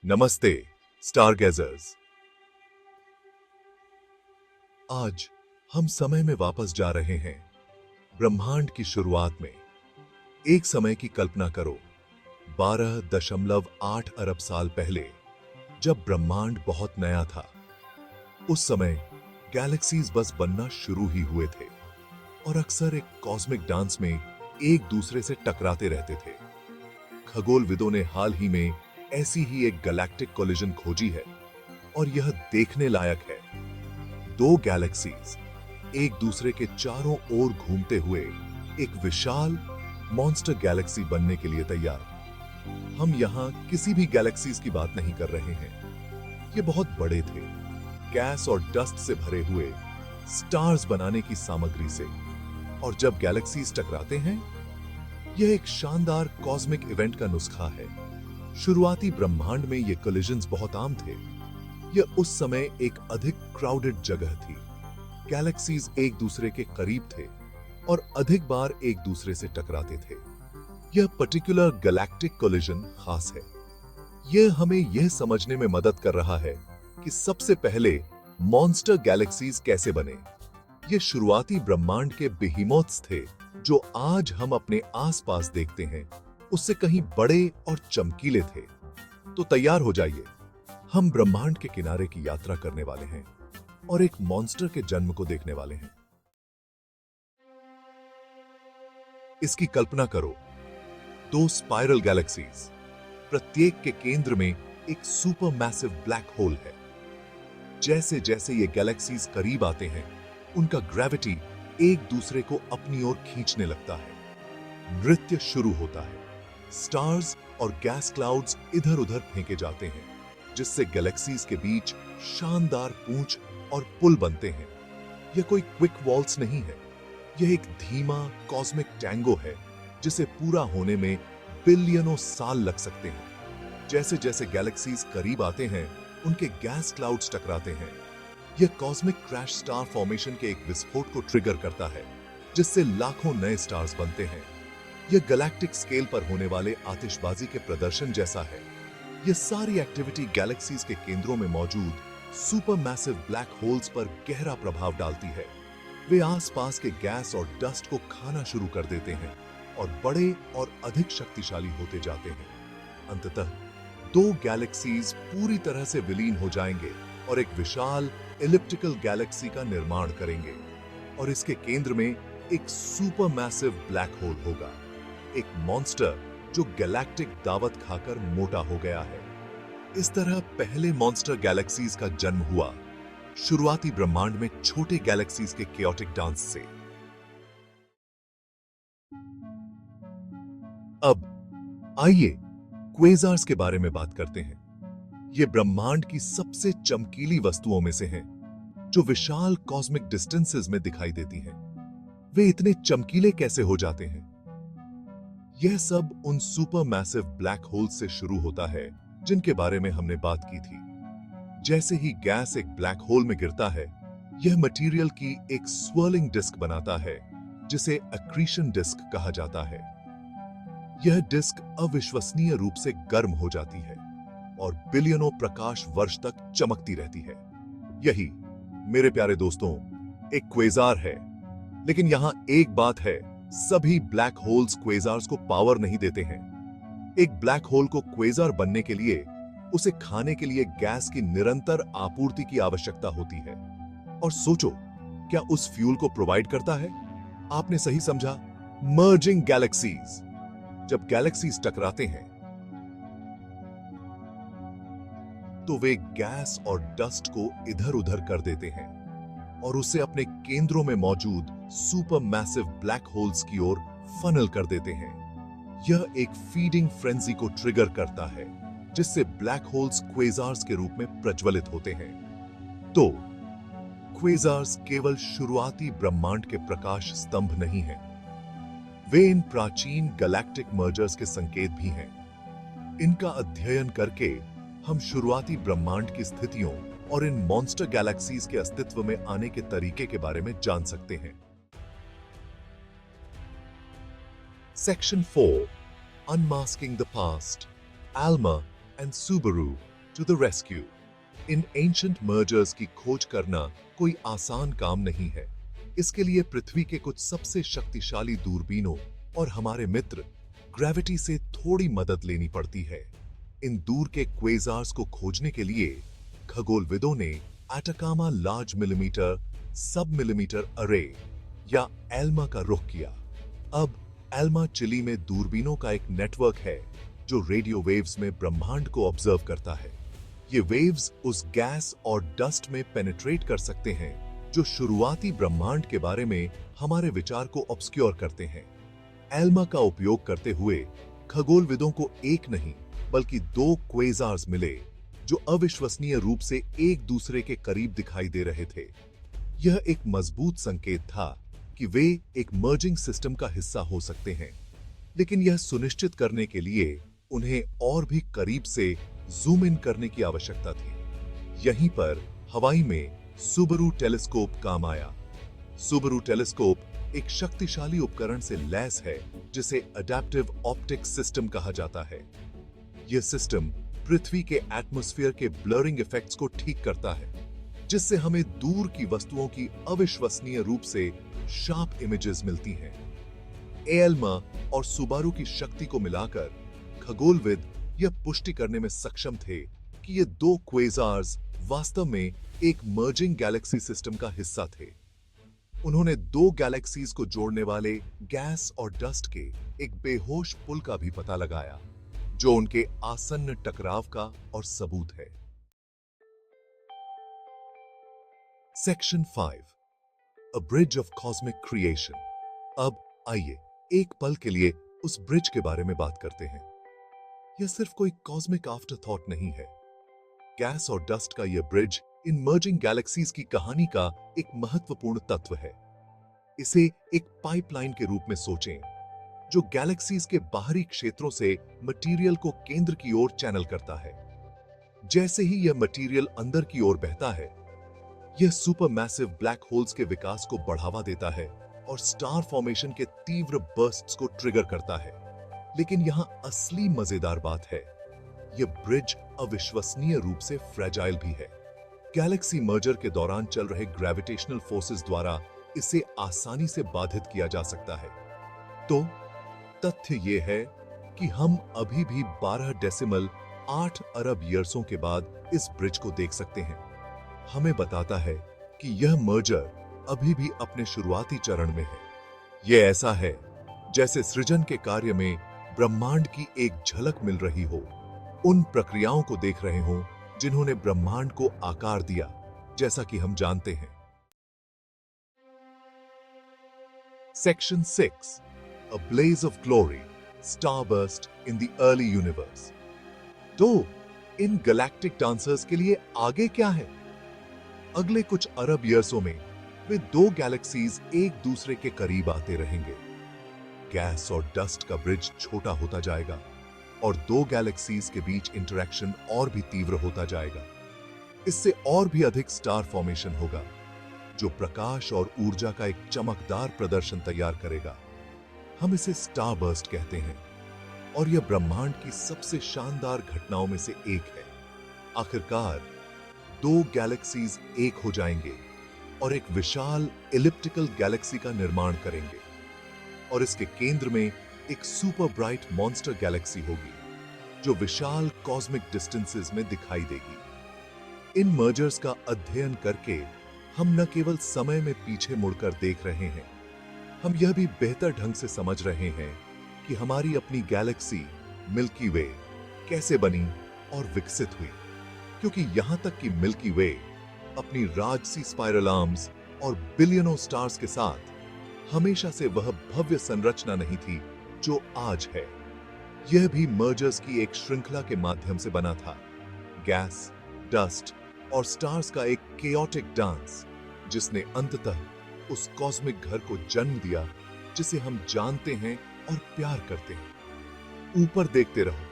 नमस्ते स्टारगेजर्स। आज हम समय में वापस जा रहे हैं, ब्रह्मांड की शुरुआत में। एक समय की कल्पना करो, 12.8 अरब साल पहले, जब ब्रह्मांड बहुत नया था। उस समय गैलेक्सीज बस बनना शुरू ही हुए थे और अक्सर एक कॉस्मिक डांस में एक दूसरे से टकराते रहते थे। खगोलविदों ने हाल ही में ऐसी ही एक गैलेक्टिक कोलिजन खोजी है और यह देखने लायक है। दो गैलेक्सीज एक दूसरे के चारों ओर घूमते हुए एक विशाल मॉन्स्टर गैलेक्सी बनने के लिए तैयार। हम यहां किसी भी गैलेक्सीज की बात नहीं कर रहे हैं। ये बहुत बड़े थे, गैस और डस्ट से भरे हुए, स्टार्स बनाने की सामग्री से। और जब गैलेक्सीज टकराते हैं, यह एक शानदार कॉस्मिक इवेंट का नुस्खा है। शुरुआती ब्रह्मांड में ये कोलिजन्स बहुत आम थे। यह उस समय एक अधिक क्राउडेड जगह थी। गैलेक्सीज एक दूसरे के करीब थे और अधिक बार एक दूसरे से टकराते थे। यह पर्टिकुलर गैलेक्टिक कोलिजन खास है। यह हमें यह समझने में मदद कर रहा है कि सबसे पहले मॉन्स्टर गैलेक्सीज कैसे बने। ये शुरुआती ब्रह्मांड के बेहीमोथ्स थे जो आज हम अपने आसपास देखते हैं, उससे कहीं बड़े और चमकीले थे। तो तैयार हो जाइए, हम ब्रह्मांड के किनारे की यात्रा करने वाले हैं और एक मॉन्स्टर के जन्म को देखने वाले हैं। इसकी कल्पना करो, दो स्पाइरल गैलेक्सीज, प्रत्येक के केंद्र में एक सुपर मैसिव ब्लैक होल है। जैसे जैसे ये गैलेक्सीज करीब आते हैं, उनका ग्रेविटी एक दूसरे को अपनी ओर खींचने लगता है। नृत्य शुरू होता है। स्टार्स और गैस क्लाउड्स इधर उधर फेंके जाते हैं, जिससे गैलेक्सीज के बीच शानदार पूंछ और पुल बनते हैं। यह कोई क्विक वॉल्स नहीं है, यह एक धीमा कॉस्मिक टैंगो है जिसे पूरा होने में बिलियनों साल लग सकते हैं। जैसे जैसे गैलेक्सीज करीब आते हैं, उनके गैस क्लाउड्स टकराते हैं। यह कॉस्मिक क्रैश स्टार फॉर्मेशन के एक विस्फोट को ट्रिगर करता है, जिससे लाखों नए स्टार्स बनते हैं। यह गैलेक्टिक स्केल पर होने वाले आतिशबाजी के प्रदर्शन जैसा है। यह सारी एक्टिविटी गैलेक्सीज के केंद्रों में मौजूद सुपर मैसिव ब्लैक होल्स पर गहरा प्रभाव डालती है। वे आसपास के गैस और डस्ट को खाना शुरू कर देते हैं और बड़े और अधिक शक्तिशाली होते जाते हैं। अंततः दो गैलेक्सीज पूरी तरह से विलीन हो जाएंगे और एक विशाल एलिप्टिकल गैलेक्सी का निर्माण करेंगे। और इसके केंद्र में एक सुपर मैसिव ब्लैक होल होगा, एक मॉन्स्टर जो गैलेक्टिक दावत खाकर मोटा हो गया है। इस तरह पहले मॉन्स्टर गैलेक्सीज का जन्म हुआ, शुरुआती ब्रह्मांड में छोटे गैलेक्सीज के केओटिक डांस से। अब आइए क्वेज़ार्स के बारे में बात करते हैं। ये ब्रह्मांड की सबसे चमकीली वस्तुओं में से हैं, जो विशाल कॉस्मिक डिस्टेंसेस में दिखाई देती हैं। वे इतने चमकीले कैसे हो जाते हैं? यह सब उन सुपर मैसिव ब्लैक होल्स से शुरू होता है जिनके बारे में हमने बात की थी। जैसे ही गैस एक ब्लैक होल में गिरता है, यह मटेरियल की एक स्वर्लिंग डिस्क बनाता है, जिसे एक्रीशन डिस्क कहा जाता है। यह डिस्क अविश्वसनीय रूप से गर्म हो जाती है और बिलियनों प्रकाश वर्ष तक चमकती रहती है। यही, मेरे प्यारे दोस्तों, एक क्वेज़ार है। लेकिन यहां एक बात है, सभी ब्लैक होल्स क्वेज़ार्स को पावर नहीं देते हैं। एक ब्लैक होल को क्वेज़ार बनने के लिए उसे खाने के लिए गैस की निरंतर आपूर्ति की आवश्यकता होती है। और सोचो, क्या उस फ्यूल को प्रोवाइड करता है? आपने सही समझा, मर्जिंग गैलेक्सीज। जब गैलेक्सीज टकराते हैं, तो वे गैस और डस्ट को इधर उधर कर देते हैं और उसे अपने केंद्रों में मौजूद सुपर मैसिव ब्लैक होल्स की ओर फनल कर देते हैं। यह एक फीडिंग फ्रेंजी को ट्रिगर करता है, जिससे ब्लैक होल्स क्वेज़ार्स के रूप में प्रज्वलित होते हैं। तो क्वेज़ार्स केवल शुरुआती ब्रह्मांड के प्रकाश स्तंभ नहीं हैं, वे इन प्राचीन गैलेक्टिक मर्जर्स के संकेत भी हैं। इनका अध्ययन करके हम शुरुआती ब्रह्मांड की स्थितियों और इन मॉन्स्टर गैलेक्सीज के अस्तित्व में आने के तरीके के बारे में जान सकते हैं। Section 4, Unmasking the Past, Alma and Subaru, to the rescue. In ancient mergers की खोज करना कोई आसान काम नहीं है। इसके लिए पृथ्वी के कुछ सबसे शक्तिशाली दूरबीनों और हमारे मित्र ग्रेविटी से थोड़ी मदद लेनी पड़ती है। इन दूर के क्वेज़ार्स को खोजने के लिए खगोलविदों ने एटाकामा लार्ज मिलीमीटर सब मिलीमीटर अरे या एल्मा का रुख किया। अब एल्मा चिली में दूरबीनों का एक नेटवर्क है जो रेडियो वेव्स में ब्रह्मांड को ऑब्जर्व करता है। ये वेव्स उस गैस और डस्ट में पेनिट्रेट कर सकते हैं जो शुरुआती ब्रह्मांड के बारे में हमारे विचार को ऑब्स्क्योर करते हैं। एल्मा का उपयोग करते हुए खगोलविदों को एक नहीं बल्कि 2 क्वेज़ार्स मिले जो अविश्वसनीय रूप से एक दूसरे के करीब दिखाई दे रहे थे। यह एक मजबूत संकेत था कि वे एक मर्जिंग सिस्टम का हिस्सा हो सकते हैं, लेकिन यह सुनिश्चित करने के लिए उन्हें और भी करीब से जूम इन करने की आवश्यकता थी। यहीं पर हवाई में सुबरू टेलीस्कोप काम आया। सुबरू टेलीस्कोप एक शक्तिशाली उपकरण से लैस है जिसे अडैप्टिव ऑप्टिक्स सिस्टम कहा जाता है। यह सिस्टम पृथ्वी के एटमॉस्फेयर के ब्लरिंग इफेक्ट्स को ठीक करता है, जिससे हमें दूर की वस्तुओं की अविश्वसनीय रूप से शार्प इमेजेस मिलती हैं। एल्मा और सुबारू की शक्ति को मिलाकर खगोलविद यह पुष्टि करने में सक्षम थे कि ये 2 क्वेज़ार्स वास्तव में एक मर्जिंग गैलेक्सी सिस्टम का हिस्सा थे। उन्होंने 2 गैलेक्सीज को जोड़ने वाले गैस और डस्ट के एक बेहोश पुल का भी पता लगाया, जो उनके आसन्न टकराव का और सबूत है। Section 5, a bridge of cosmic creation. अब आइए एक पल के लिए उस ब्रिज के बारे में बात करते हैं। यह सिर्फ कोई कॉस्मिक आफ्टर थॉट नहीं है। गैस और डस्ट का यह ब्रिज इन मर्जिंग गैलेक्सीज की कहानी का एक महत्वपूर्ण तत्व है। इसे एक पाइपलाइन के रूप में सोचें, जो गैलेक्सीज के बाहरी क्षेत्रों से मटेरियल को केंद्र की ओर चैनल करता है। जैसे ही यह मटेरियल अंदर की ओर बहता है, यह सुपरमैसिव ब्लैक होल्स के विकास को बढ़ावा देता है और स्टार फॉर्मेशन के तीव्र बर्स्ट्स को ट्रिगर करता है। लेकिन यहां असली मजेदार बात है, यह ब्रिज अविश्वसनीय रूप से फ्रेजाइल भी है। गैलेक्सी मर्जर के दौरान चल रहे ग्रेविटेशनल फोर्सेस द्वारा इसे आसानी से बाधित किया जा सकता है। तो तथ्य यह है कि हम अभी भी 12.8 अरब ईयर्सों के बाद इस ब्रिज को देख सकते हैं। हमें बताता है कि यह मर्जर अभी भी अपने शुरुआती चरण में है। यह ऐसा है जैसे सृजन के कार्य में ब्रह्मांड की एक झलक मिल रही हो, उन प्रक्रियाओं को देख रहे हों जिन्होंने ब्रह्मांड को आकार दिया, जैसा कि हम जानते हैं। Section 6, A blaze of glory, starburst in the early universe। तो इन गैलेक्टिक डांसर्स के लिए आगे क्या है? अगले कुछ अरब ईयर्सों में वे 2 गैलेक्सीज एक दूसरे के करीब आते रहेंगे। गैस और डस्ट का ब्रिज छोटा होता जाएगा और 2 गैलेक्सीज के बीच इंटरेक्शन और भी तीव्र होता जाएगा। इससे और भी अधिक स्टार फॉर्मेशन होगा, जो प्रकाश और ऊर्जा का एक चमकदार प्रदर्शन तैयार करेगा। हम इसे स्टारबर्स्ट कहते हैं और यह ब्रह्मांड की सबसे शानदार घटनाओं में से एक है। आखिरकार 2 गैलेक्सीज एक हो जाएंगे और एक विशाल इलिप्टिकल गैलेक्सी का निर्माण करेंगे, और इसके केंद्र में एक सुपर ब्राइट मॉन्स्टर गैलेक्सी होगी जो विशाल कॉस्मिक डिस्टेंसेस में दिखाई देगी। इन मर्जर्स का अध्ययन करके हम न केवल समय में पीछे मुड़कर देख रहे हैं, हम यह भी बेहतर ढंग से समझ रहे हैं कि हमारी अपनी गैलेक्सी मिल्की वे कैसे बनी और विकसित हुई, क्योंकि यहां तक कि मिल्की वे अपनी राजसी स्पाइरल आर्म्स और बिलियनों स्टार्स के साथ हमेशा से वह भव्य संरचना नहीं थी जो आज है। यह भी मर्जर्स की एक श्रृंखला के माध्यम से बना था। गैस, डस्ट और स्टार्स का एक केओटिक डांस, जिसने अंततः उस कॉस्मिक घर को जन्म दिया जिसे हम जानते हैं और प्यार करते हैं। ऊपर देखते रहो,